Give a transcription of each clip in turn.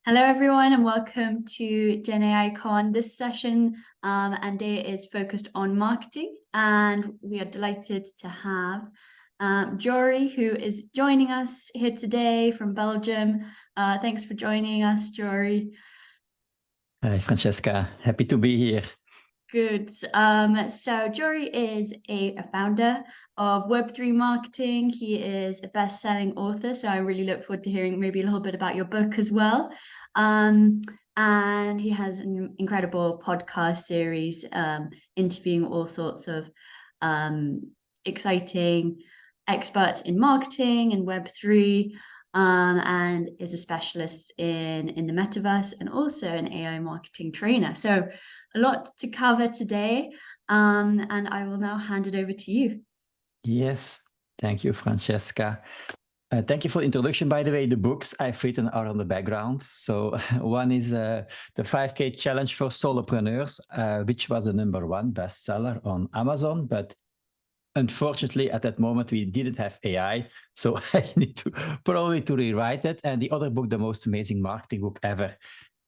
Hello, everyone, and welcome to Gen AI Con. This session and day is focused on marketing, and we are delighted to have Joeri, who is joining us here today from Belgium. Thanks for joining us, Joeri. Hi, Francesca. Happy to be here. Good. So Joeri is a founder of Web3 Marketing. He is a best-selling author, so I really look forward to hearing maybe a little bit about your book as well. And he has an incredible podcast series interviewing all sorts of exciting experts in marketing and Web3, and is a specialist in the metaverse and also an AI marketing trainer. So a lot to cover today, and I will now hand it over to you. Yes, thank you, Francesca. Thank you for the introduction. By the way, the books I've written are on the background. So one is the 5K Challenge for Solopreneurs, which was a #1 bestseller on Amazon. But unfortunately, at that moment, we didn't have AI. So I need to probably rewrite it. And the other book, The Most Amazing Marketing Book Ever,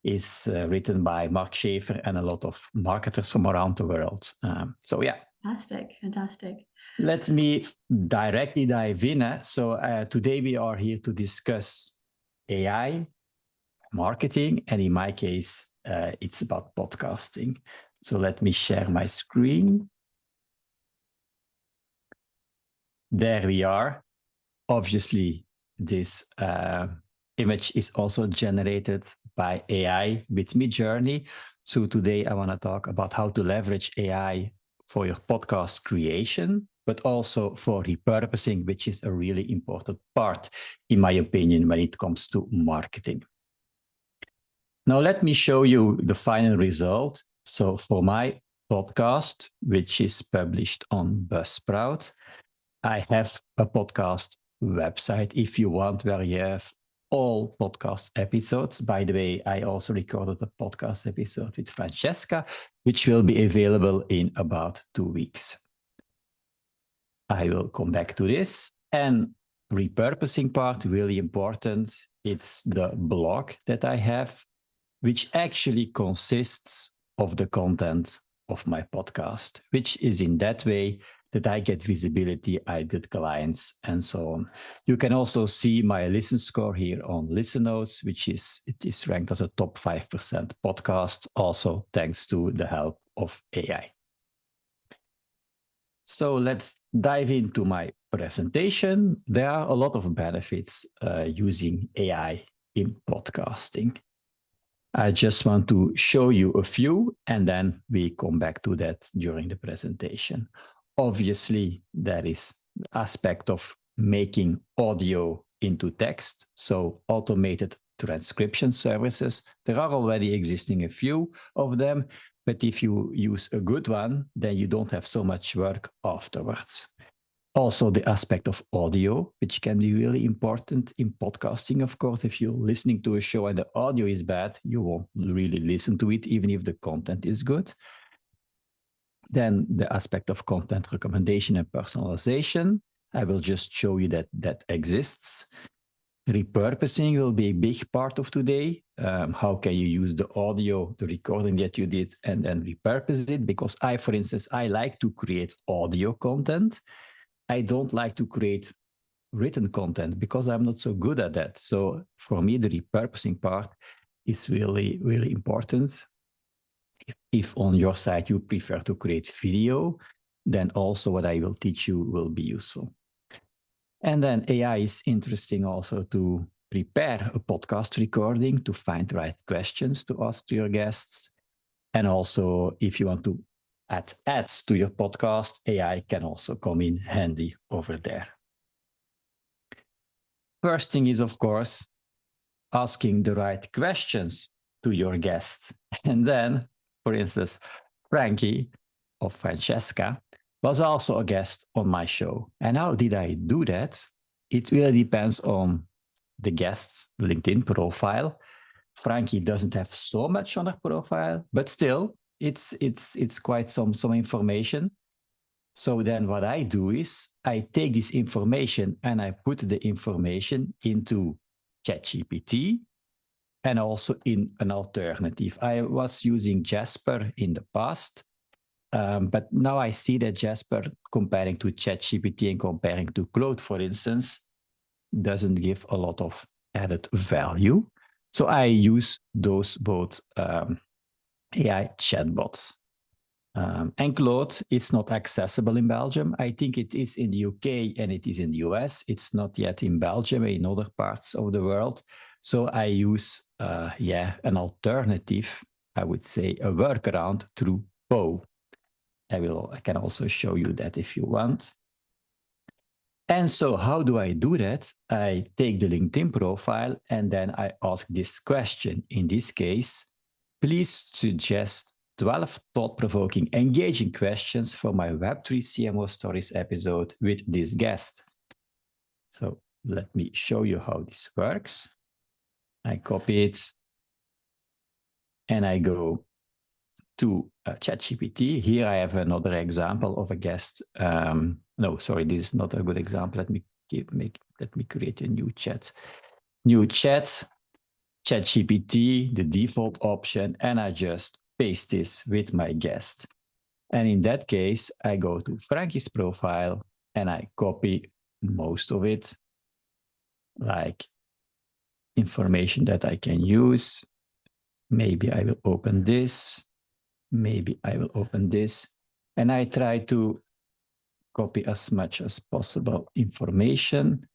is written by Mark Schaefer and a lot of marketers from around the world. So yeah. Fantastic. Let me directly dive in. So today we are here to discuss AI, marketing, and in my case, it's about podcasting. So let me share my screen. There we are. Obviously, this image is also generated by AI with Midjourney. So today I want to talk about how to leverage AI for your podcast creation, but also for repurposing, which is a really important part, in my opinion, when it comes to marketing. Now, let me show you the final result. So for my podcast, which is published on Buzzsprout, I have a podcast website, if you want, where you have all podcast episodes. By the way, I also recorded a podcast episode with Francesca, which will be available in about 2 weeks. I will come back to this. And repurposing part, really important. It's the blog that I have, which actually consists of the content of my podcast, which is in that way that I get visibility, I get clients, and so on. You can also see my listen score here on Listen Notes, it is ranked as a top 5% podcast, also thanks to the help of AI. So let's dive into my presentation. There are a lot of benefits using AI in podcasting. I just want to show you a few, and then we come back to that during the presentation. Obviously, there is the aspect of making audio into text, so automated transcription services. There are already existing a few of them, but if you use a good one, then you don't have so much work afterwards. Also, the aspect of audio, which can be really important in podcasting, of course. If you're listening to a show and the audio is bad, you won't really listen to it, even if the content is good. Then the aspect of content recommendation and personalization. I will just show you that exists. Repurposing will be a big part of today. How can you use the audio, the recording that you did, and then repurpose it? Because for instance, I like to create audio content. I don't like to create written content because I'm not so good at that. So for me, the repurposing part is really, really important. If on your side you prefer to create video, then also what I will teach you will be useful. And then AI is interesting also to prepare a podcast recording, to find the right questions to ask to your guests. And also, if you want to add ads to your podcast, AI can also come in handy over there. First thing is, of course, asking the right questions to your guest. And then, for instance, Frankie or Francesca was also a guest on my show. And how did I do that? It really depends on the guest's LinkedIn profile. Frankie doesn't have so much on her profile, but still, it's quite some information. So then what I do is I take this information and I put the information into ChatGPT, and also in an alternative. I was using Jasper in the past, but now I see that Jasper, comparing to ChatGPT and comparing to Claude, for instance, doesn't give a lot of added value. So I use those both AI chatbots. And Claude is not accessible in Belgium. I think it is in the UK and it is in the US. It's not yet in Belgium, in other parts of the world. So I use, an alternative, I would say, a workaround through Poe. I can also show you that if you want. And so how do I do that? I take the LinkedIn profile and then I ask this question. In this case, please suggest 12 thought-provoking, engaging questions for my Web3 CMO Stories episode with this guest. So let me show you how this works. I copy it and I go to ChatGPT. Here I have another example of a guest. No, sorry, this is not a good example. Let me create a new chat. New chat, ChatGPT, the default option, and I just paste this with my guest. And in that case, I go to Frankie's profile and I copy most of it, like information that I can use. Maybe I will open this. Maybe I will open this. And I try to copy as much as possible information.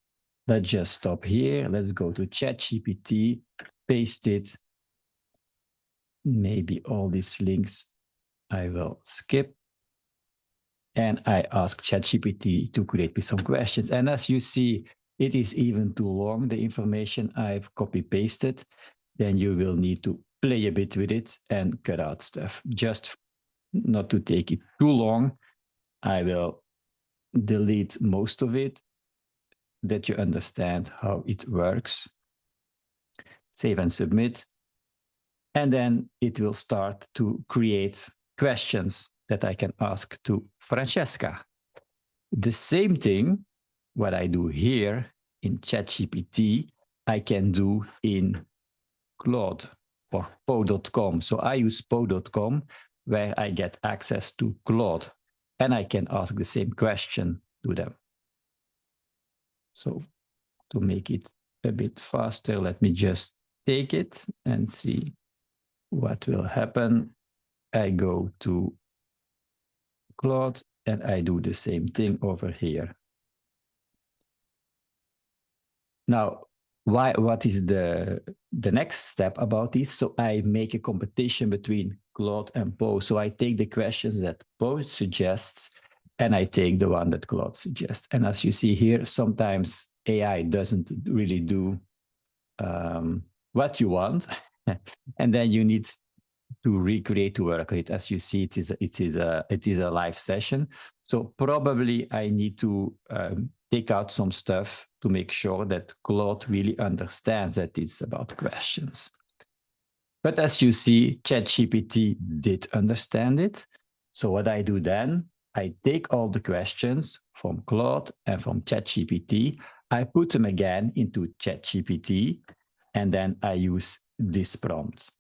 Let's just stop here. Let's go to ChatGPT, paste it. Maybe all these links I will skip. And I ask ChatGPT to create me some questions. And as you see, it is even too long, the information I've copy-pasted. Then you will need to play a bit with it and cut out stuff. Just not to take it too long, I will delete most of it, that you understand how it works. Save and submit. And then it will start to create questions that I can ask to Francesca. The same thing, what I do here in ChatGPT, I can do in Claude or Poe.com. So I use Poe.com where I get access to Claude and I can ask the same question to them. So to make it a bit faster, let me just take it and see what will happen. I go to Claude and I do the same thing over here. Now, what is the next step about this? So I make a competition between Claude and Poe. So I take the questions that Poe suggests and I take the one that Claude suggests. And as you see here, sometimes AI doesn't really do what you want. And then you need to recreate, to work with it. As you see, it is a live session. So probably I need to take out some stuff to make sure that Claude really understands that it's about questions. But as you see, ChatGPT did understand it. So what I do then, I take all the questions from Claude and from ChatGPT, I put them again into ChatGPT, and then I use this prompt.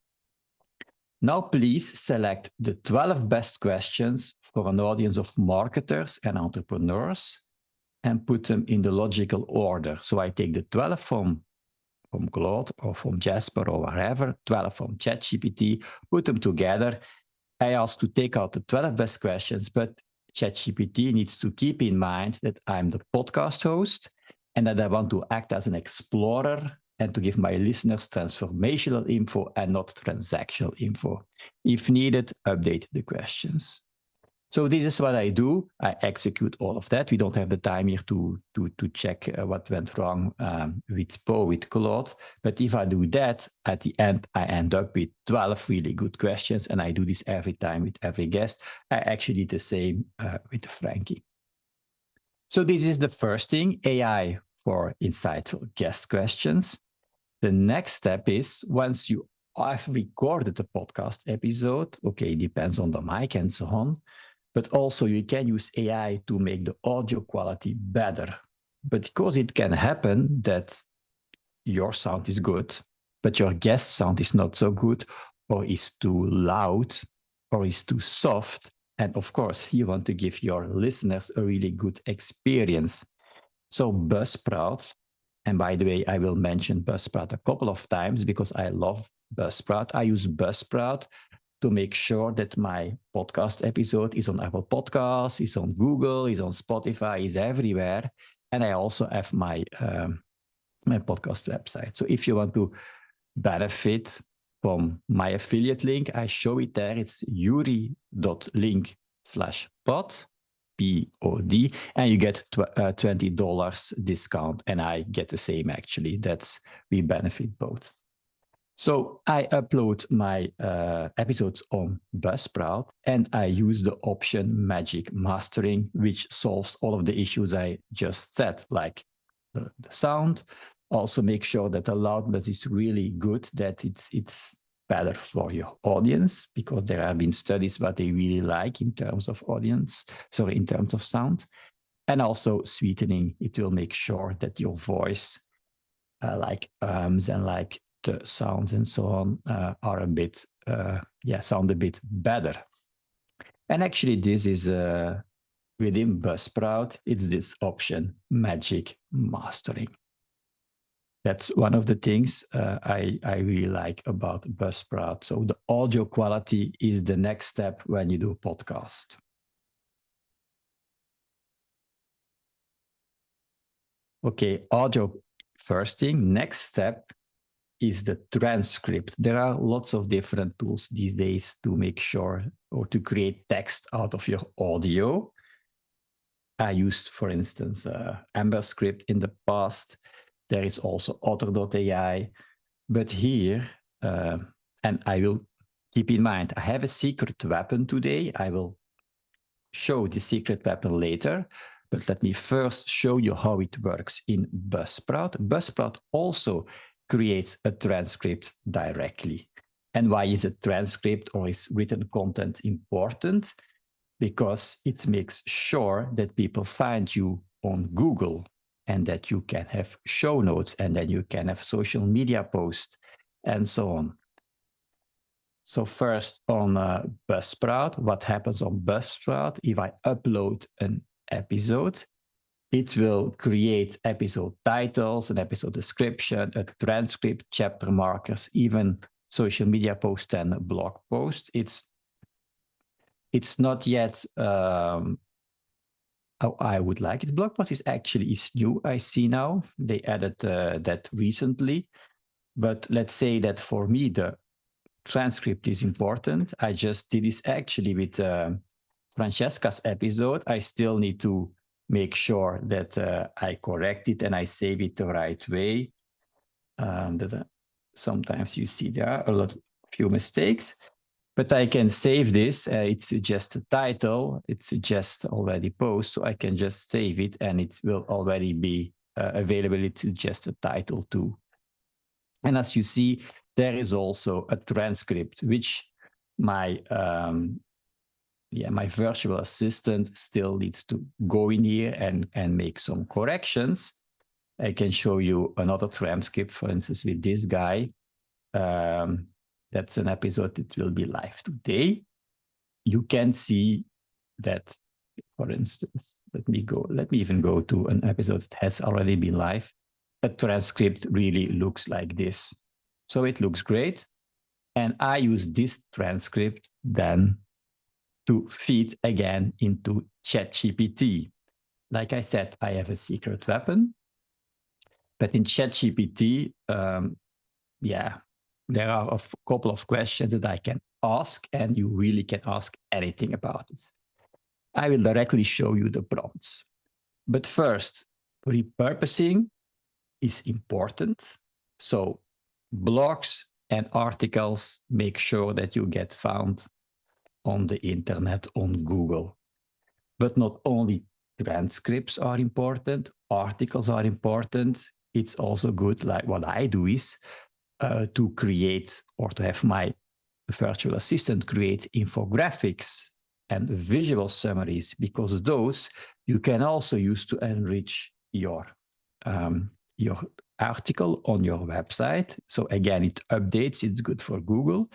Now, please select the 12 best questions for an audience of marketers and entrepreneurs and put them in the logical order. So I take the 12 from Claude or from Jasper or wherever, 12 from ChatGPT, put them together. I ask to take out the 12 best questions, but ChatGPT needs to keep in mind that I'm the podcast host and that I want to act as an explorer and to give my listeners transformational info and not transactional info. If needed, update the questions. So this is what I do. I execute all of that. We don't have the time here to check what went wrong with Poe, with Claude. But if I do that, at the end, I end up with 12 really good questions. And I do this every time with every guest. I actually did the same with Frankie. So this is the first thing, AI for insightful guest questions. The next step is once you have recorded the podcast episode, okay, it depends on the mic and so on, but also you can use AI to make the audio quality better. But because it can happen that your sound is good, but your guest sound is not so good, or is too loud, or is too soft. And of course, you want to give your listeners a really good experience. So Buzzsprout, and by the way, I will mention Buzzsprout a couple of times because I love Buzzsprout. I use Buzzsprout to make sure that my podcast episode is on Apple Podcasts, is on Google, is on Spotify, is everywhere. And I also have my podcast website. So if you want to benefit from my affiliate link, I show it there. It's joeri.link/pod, P-O-D, and you get $20 discount. And I get the same, actually. We benefit both. So I upload my episodes on Buzzsprout, and I use the option Magic Mastering, which solves all of the issues I just said, like the sound. Also make sure that the loudness is really good, that it's better for your audience, because there have been studies what they really like in terms of in terms of sound. And also sweetening, it will make sure that your voice, like and like the sounds and so on, are a bit, sound a bit better. And actually this is within Buzzsprout, it's this option, Magic Mastering. That's one of the things I really like about Buzzsprout. So the audio quality is the next step when you do podcast. Okay, audio first thing. Next step is the transcript. There are lots of different tools these days to make sure or to create text out of your audio. I used, for instance, AmberScript in the past. There is also Otter.ai. But here, and I will keep in mind, I have a secret weapon today. I will show the secret weapon later. But let me first show you how it works in Buzzsprout. Buzzsprout also creates a transcript directly. And why is a transcript or is written content important? Because it makes sure that people find you on Google and that you can have show notes and then you can have social media posts and so on. So first on Buzzsprout, what happens on Buzzsprout? If I upload an episode, it will create episode titles, an episode description, a transcript, chapter markers, even social media posts and blog posts. It's not yet how I would like it. Blog post is new, I see now. They added that recently. But let's say that for me, the transcript is important. I just did this actually with Francesca's episode. I still need to make sure that I correct it and I save it the right way. Sometimes you see there are few mistakes, but I can save this. It's just a title. It's just already post, so I can just save it and it will already be available. It's just a title too. And as you see, there is also a transcript, which my virtual assistant still needs to go in here and make some corrections. I can show you another transcript, for instance, with this guy. That's an episode that will be live today. You can see that, for instance, let me even go to an episode that has already been live. A transcript really looks like this. So it looks great. And I use this transcript then to feed again into ChatGPT. Like I said, I have a secret weapon. But in ChatGPT, there are a couple of questions that I can ask, and you really can ask anything about it. I will directly show you the prompts. But first, repurposing is important. So blogs and articles make sure that you get found on the internet, on Google. But not only transcripts are important, articles are important. It's also good, like what I do is to create or to have my virtual assistant create infographics and visual summaries, because those you can also use to enrich your article on your website. So again, it updates, it's good for Google,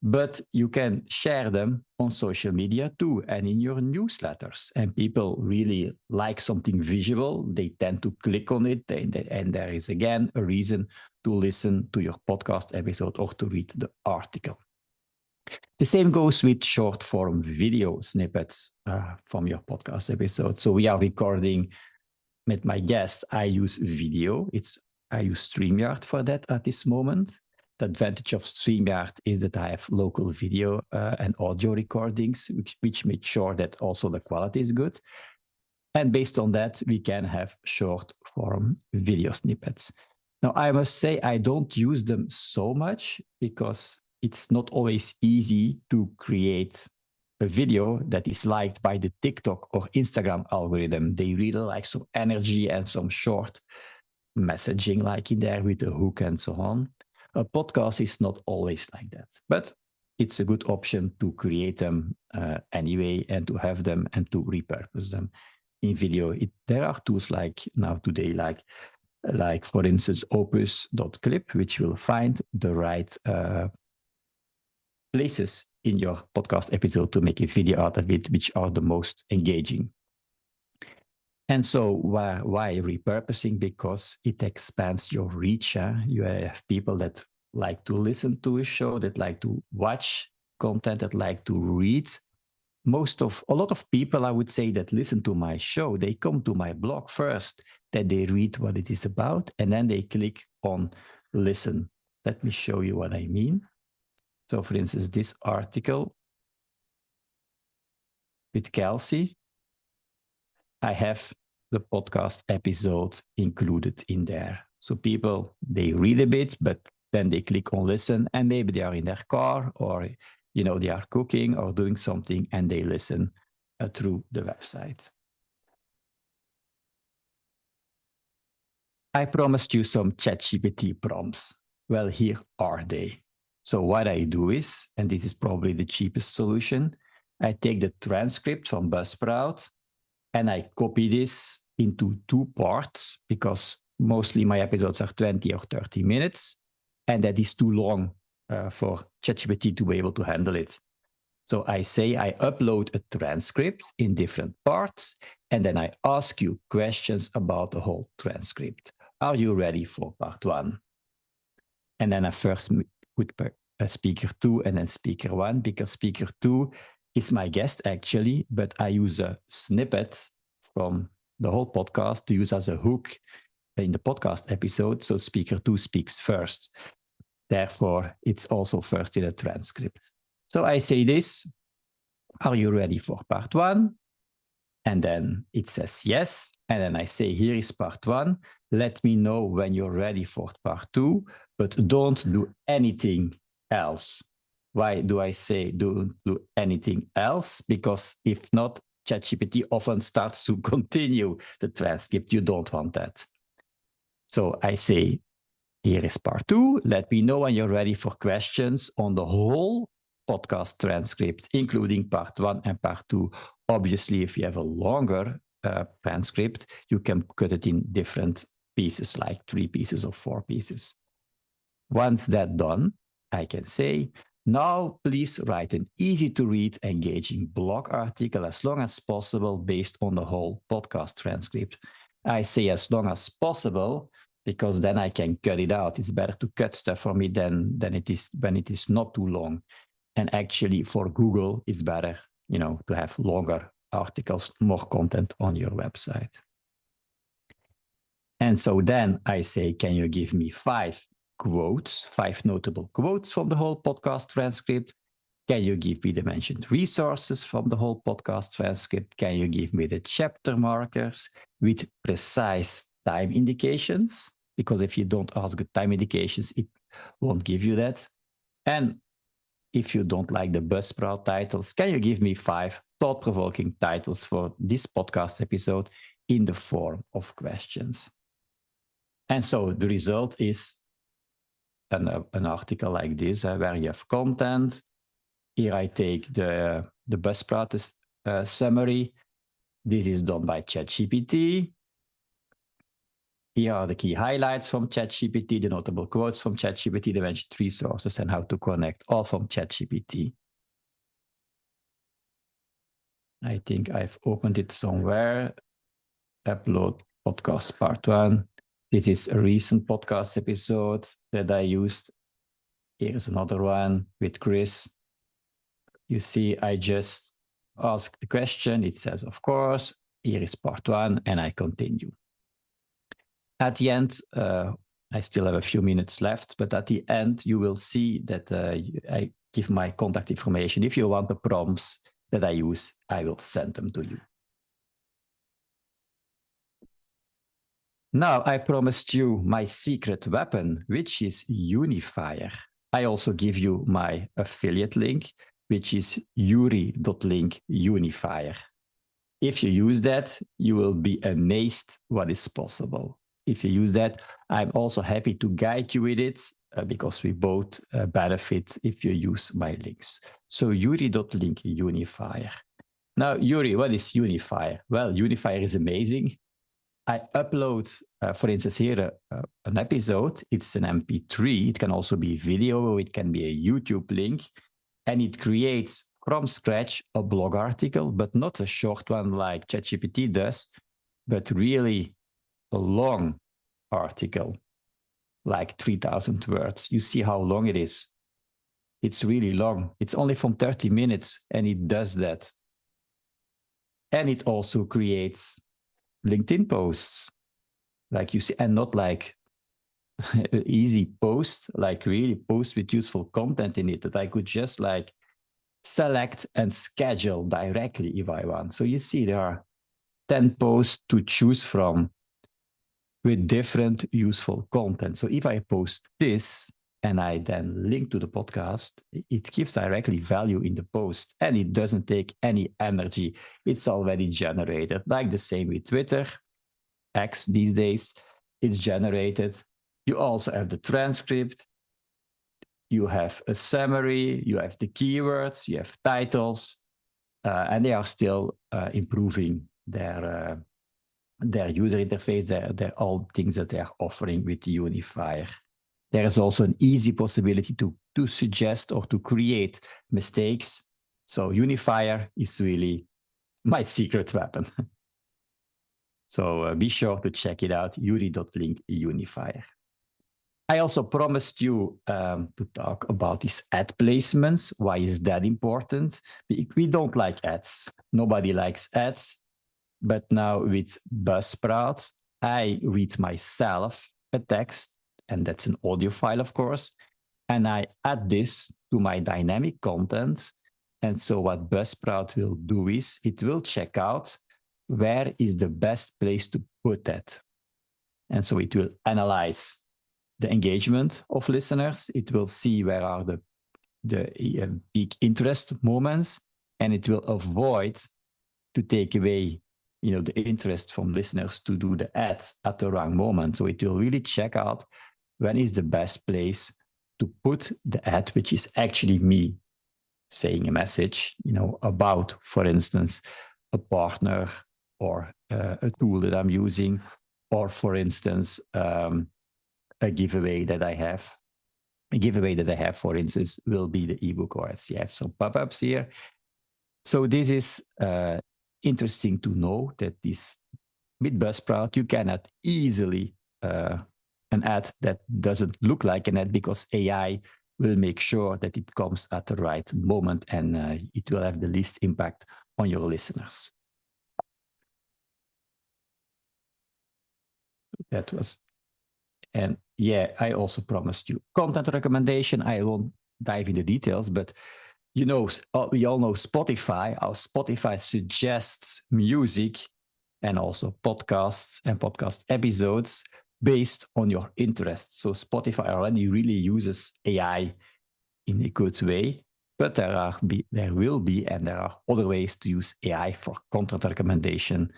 but you can share them on social media too and in your newsletters. And people really like something visual. They tend to click on it. And there is again a reason to listen to your podcast episode or to read the article. The same goes with short form video snippets from your podcast episode. So we are recording with my guest. I use video. I use StreamYard for that at this moment. The advantage of StreamYard is that I have local video and audio recordings, which make sure that also the quality is good. And based on that, we can have short form video snippets. Now, I must say I don't use them so much because it's not always easy to create a video that is liked by the TikTok or Instagram algorithm. They really like some energy and some short messaging like in there with a hook and so on. A podcast is not always like that, but it's a good option to create them anyway and to have them and to repurpose them in video. There are tools like now today, like for instance, opus.clip, which will find the right places in your podcast episode to make a video out of it, which are the most engaging. And so why repurposing? Because it expands your reach. You have people that like to listen to a show, that like to watch content, that like to read. A lot of people, I would say, that listen to my show, they come to my blog first, that they read what it is about, and then they click on listen. Let me show you what I mean. So for instance, this article with Kelsey, I have the podcast episode included in there. So people, they read a bit, but then they click on listen, and maybe they are in their car or, they are cooking or doing something and they listen through the website. I promised you some ChatGPT prompts. Well, here are they. So what I do is, and this is probably the cheapest solution, I take the transcript from Buzzsprout and I copy this into 2 parts because mostly my episodes are 20 or 30 minutes, and that is too long for ChatGPT to be able to handle it. So I say I upload a transcript in different parts, and then I ask you questions about the whole transcript. Are you ready for part 1? And then I first put speaker 2 and then speaker 1, because speaker 2 is my guest actually, but I use a snippet from the whole podcast to use as a hook in the podcast episode. So speaker 2 speaks first. Therefore, it's also first in a transcript. So I say this, are you ready for part 1? And then it says yes. And then I say, here is part 1. Let me know when you're ready for part 2, but don't do anything else. Why do I say don't do anything else? Because if not, ChatGPT often starts to continue the transcript. You don't want that. So I say, here is part 2. Let me know when you're ready for questions on the whole podcast transcript, including part 1 and part 2. Obviously, if you have a longer transcript, you can cut it in different pieces, like 3 pieces or 4 pieces. Once that's done, I can say, now please write an easy-to-read, engaging blog article as long as possible based on the whole podcast transcript. I say as long as possible because then I can cut it out. It's better to cut stuff for me than it is when it is not too long. And actually, for Google, it's better, to have longer articles, more content on your website. And so then I say, can you give me 5 quotes, 5 notable quotes from the whole podcast transcript? Can you give me the mentioned resources from the whole podcast transcript? Can you give me the chapter markers with precise time indications? Because if you don't ask the time indications, it won't give you that. And if you don't like the Buzzsprout titles, can you give me 5 thought-provoking titles for this podcast episode in the form of questions? And so the result is an article like this, where you have content. Here I take the Buzzsprout summary. This is done by ChatGPT. Here are the key highlights from ChatGPT, the notable quotes from ChatGPT, the mentioned resources, and how to connect, all from ChatGPT. I think I've opened it somewhere. Upload podcast part 1. This is a recent podcast episode that I used. Here's another one with Chris. You see, I just ask the question. It says, of course, here is part 1, and I continue. At the end, I still have a few minutes left, but at the end, you will see that I give my contact information. If you want the prompts that I use, I will send them to you. Now, I promised you my secret weapon, which is Unifier. I also give you my affiliate link, which is joeri.link Unifier. If you use that, you will be amazed what is possible. If you use that, I'm also happy to guide you with it because we both benefit if you use my links. So joeri.link Unifier. Now, Joeri, what is Unifier? Well, Unifier is amazing. I upload, for instance, here an episode. It's an MP3. It can also be video. It can be a YouTube link. And it creates from scratch a blog article, but not a short one like ChatGPT does, but really a long article, like 3,000 words. You see how long it is. It's really long. It's only from 30 minutes, and it does that. And it also creates LinkedIn posts, like you see, and not like easy post, like really post with useful content in it that I could just like select and schedule directly if I want. So you see there are 10 posts to choose from with different useful content. So if I post this and I then link to the podcast, it gives directly value in the post and it doesn't take any energy. It's already generated, like the same with Twitter, X these days, it's generated. You also have the transcript, you have a summary, you have the keywords, you have titles, and they are still improving their user interface, their all things that they are offering with the Unifier. There is also an easy possibility to suggest or to create mistakes. So Unifier is really my secret weapon. So be sure to check it out, joeri.link Unifier. I also promised you to talk about these ad placements. Why is that important? We don't like ads. Nobody likes ads. But now with Buzzsprout, I read myself a text, and that's an audio file, of course, and I add this to my dynamic content. And so what Buzzsprout will do is it will check out where is the best place to put that. And so it will analyze the engagement of listeners. It will see where are the peak interest moments, and it will avoid to take away the interest from listeners to do the ad at the wrong moment. So it will really check out when is the best place to put the ad, which is actually me saying a message, about, for instance, a partner or a tool that I'm using, or for instance, a giveaway that I have. A giveaway that I have, for instance, will be the ebook, or I see I have some pop-ups here. So this is interesting to know that this with Buzzsprout, you cannot easily an ad that doesn't look like an ad, because AI will make sure that it comes at the right moment and it will have the least impact on your listeners. That was, and yeah, I also promised you content recommendation. I won't dive into details, but we all know Spotify. Our Spotify suggests music and also podcasts and podcast episodes based on your interests. So Spotify already really uses AI in a good way, but there will be, and there are other ways to use AI for content recommendation.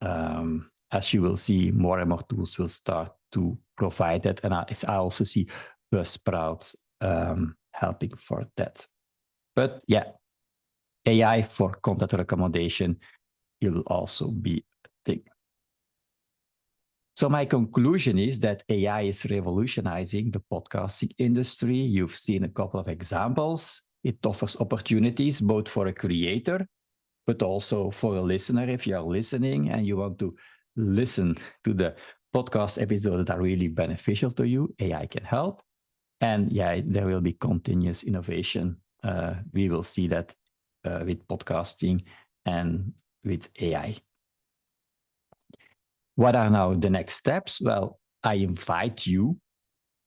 As you will see, more and more tools will start to provide that. And I also see Buzzsprout helping for that. But yeah, AI for content recommendation, it will also be a thing. So my conclusion is that AI is revolutionizing the podcasting industry. You've seen a couple of examples. It offers opportunities both for a creator, but also for a listener. If you are listening and you want to listen to the podcast episodes that are really beneficial to you, AI can help. And yeah, there will be continuous innovation. We will see that with podcasting and with AI. What are now the next steps? Well, I invite you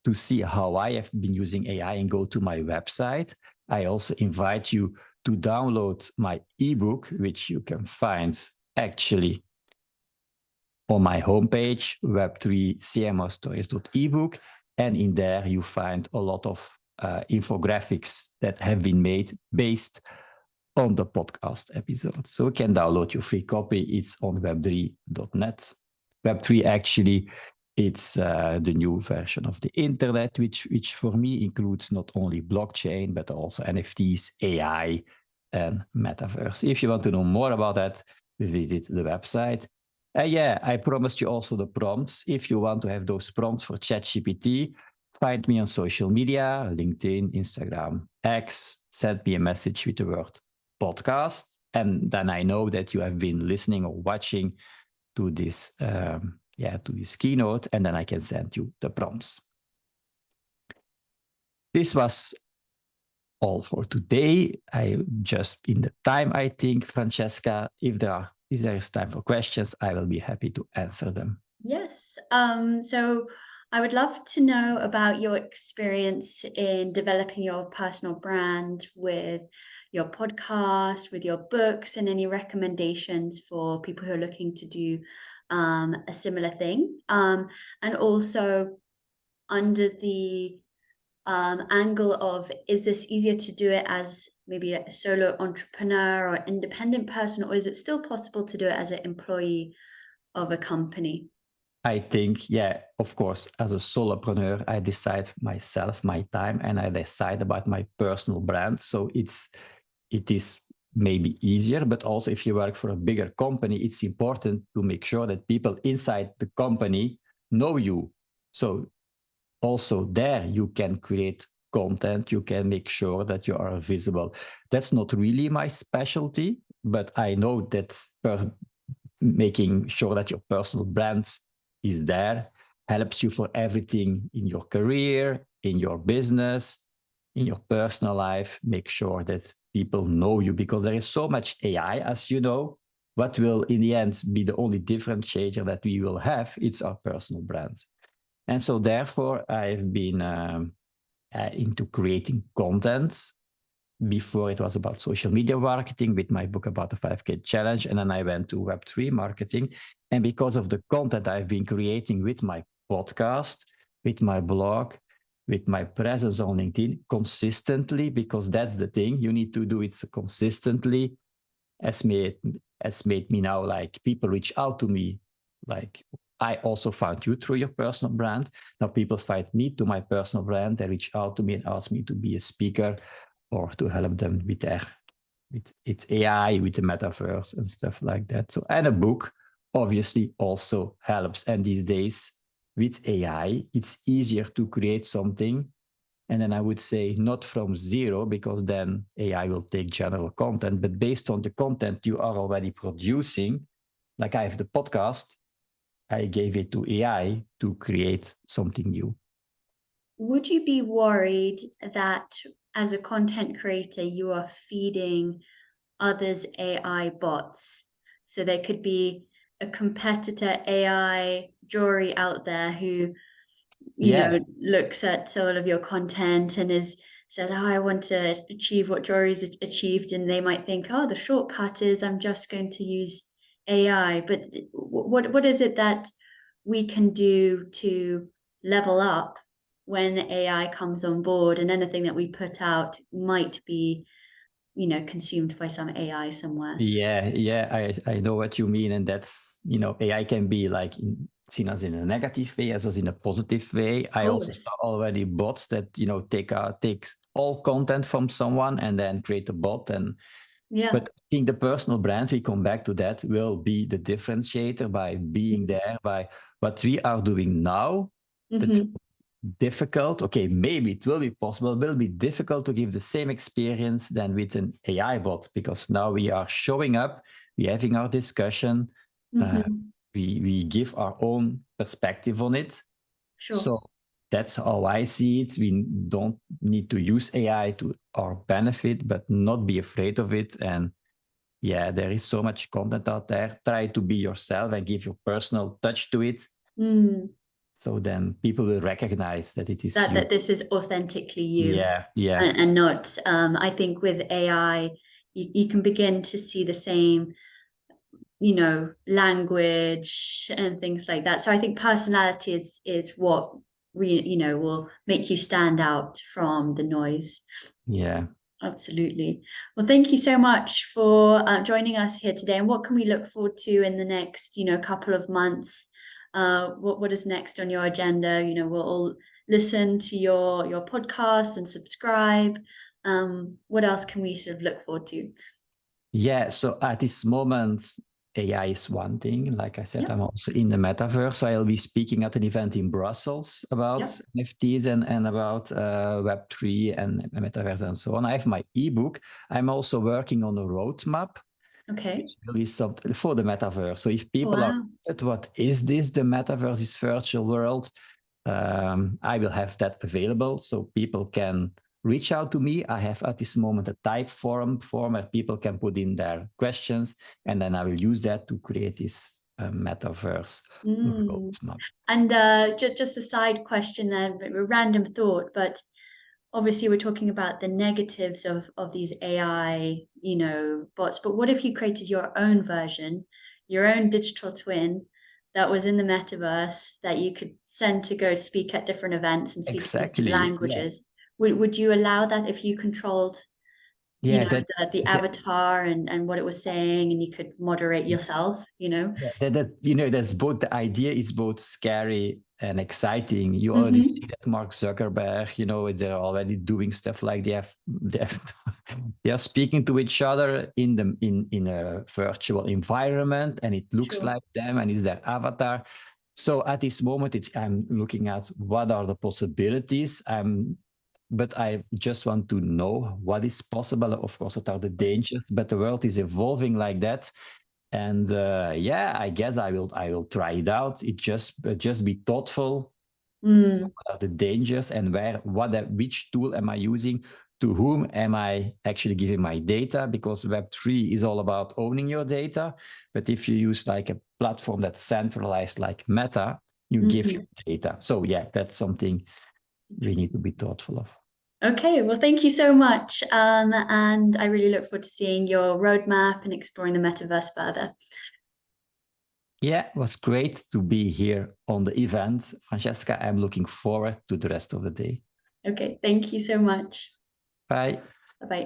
to see how I have been using AI and go to my website. I also invite you to download my ebook, which you can find actually on my homepage, web3cmostories.ebook. And in there, you find a lot of infographics that have been made based on the podcast episodes. So you can download your free copy. It's on web3.net. Web3 actually, it's the new version of the internet, which for me includes not only blockchain, but also NFTs, AI, and metaverse. If you want to know more about that, visit the website. Yeah, I promised you also the prompts. If you want to have those prompts for ChatGPT, find me on social media, LinkedIn, Instagram, X, send me a message with the word podcast. And then I know that you have been listening or watching to this, to this keynote, and then I can send you the prompts. This was all for today. I just in the time, I think, Francesca, if there is time for questions, I will be happy to answer them. Yes. So I would love to know about your experience in developing your personal brand with your podcast, with your books, and any recommendations for people who are looking to do a similar thing. And also under the angle of, is this easier to do it as maybe a solo entrepreneur or independent person, or is it still possible to do it as an employee of a company? I think, yeah, of course, as a solopreneur, I decide myself, my time, and I decide about my personal brand. So it is maybe easier, but also if you work for a bigger company, it's important to make sure that people inside the company know you. So also there you can create content, you can make sure that you are visible. That's not really my specialty, but I know that making sure that your personal brand is there helps you for everything in your career, in your business, in your personal life. Make sure that people know you, because there is so much AI, as you know. What will in the end be the only differentiator that we will have? It's our personal brand. And so therefore I've been into creating content. Before it was about social media marketing with my book about the 5K challenge. And then I went to Web3 marketing. And because of the content I've been creating with my podcast, with my blog, with my presence on LinkedIn consistently, because that's the thing, you need to do it consistently, has made me now, like, people reach out to me. Like, I also found you through your personal brand. Now people find me to my personal brand. They reach out to me and ask me to be a speaker or to help them with its AI, with the metaverse and stuff like that. So, and a book obviously also helps. And these days with AI, it's easier to create something. And then I would say not from zero, because then AI will take general content, but based on the content you are already producing. Like I have the podcast, I gave it to AI to create something new. Would you be worried that as a content creator, you are feeding others AI bots? So there could be a competitor AI Joeri out there who, you know, looks at all of your content and says, oh, I want to achieve what Joeri's achieved. And they might think, oh, the shortcut is I'm just going to use AI. But what is it that we can do to level up when AI comes on board, and anything that we put out might be, you know, consumed by some AI somewhere? Yeah, I know what you mean. And that's, you know, AI can be like seen as in a negative way as in a positive way. I also saw already bots that, you know, takes all content from someone and then create a bot. And but I think the personal brand, we come back to that, will be the differentiator by being there, by what we are doing now, it's difficult. Okay, maybe it will be possible. It will be difficult to give the same experience than with an AI bot, because now we are showing up, we're having our discussion, we give our own perspective on it. Sure. So that's how I see it. We don't need to use AI to our benefit, but not be afraid of it. And yeah, there is so much content out there. Try to be yourself and give your personal touch to it. So then people will recognize that it is you. That this is authentically you. Yeah. And not, I think with AI, you can begin to see the same, language and things like that. So I think personality is what will make you stand out from the noise. Yeah. Absolutely. Well, thank you so much for joining us here today. And what can we look forward to in the next, couple of months? What is next on your agenda? We'll all listen to your podcast and subscribe. What else can we sort of look forward to? Yeah, so at this moment, AI is one thing. Like I said, I'm also in the metaverse. So I'll be speaking at an event in Brussels about NFTs and about Web3 and metaverse and so on. I have my ebook. I'm also working on a roadmap. Okay. Which will be something for the metaverse. So if people are, what is this? The metaverse, this virtual world. I will have that available so people can reach out to me. I have at this moment a type form where people can put in their questions, and then I will use that to create this metaverse roadmap. And just a side question there, a random thought, but obviously we're talking about the negatives of these AI, bots, but what if you created your own version, your own digital twin that was in the metaverse that you could send to go speak at different events and speak different languages? Would you allow that if you controlled the avatar and what it was saying, and you could moderate yourself, that's both, the idea is both scary and exciting. You already see that Mark Zuckerberg, they're already doing stuff like they are speaking to each other in a virtual environment, and it looks like them, and it's their avatar. So at this moment, I'm looking at what are the possibilities. But I just want to know what is possible. Of course, what are the dangers? But the world is evolving like that, and I guess I will try it out. It just be thoughtful. What are the dangers, and which tool am I using? To whom am I actually giving my data? Because Web3 is all about owning your data. But if you use like a platform that's centralized like Meta, you give your data. So yeah, that's something we need to be thoughtful of. Okay, well, thank you so much. And I really look forward to seeing your roadmap and exploring the metaverse further. Yeah, it was great to be here on the event. Francesca, I'm looking forward to the rest of the day. Okay, thank you so much. Bye.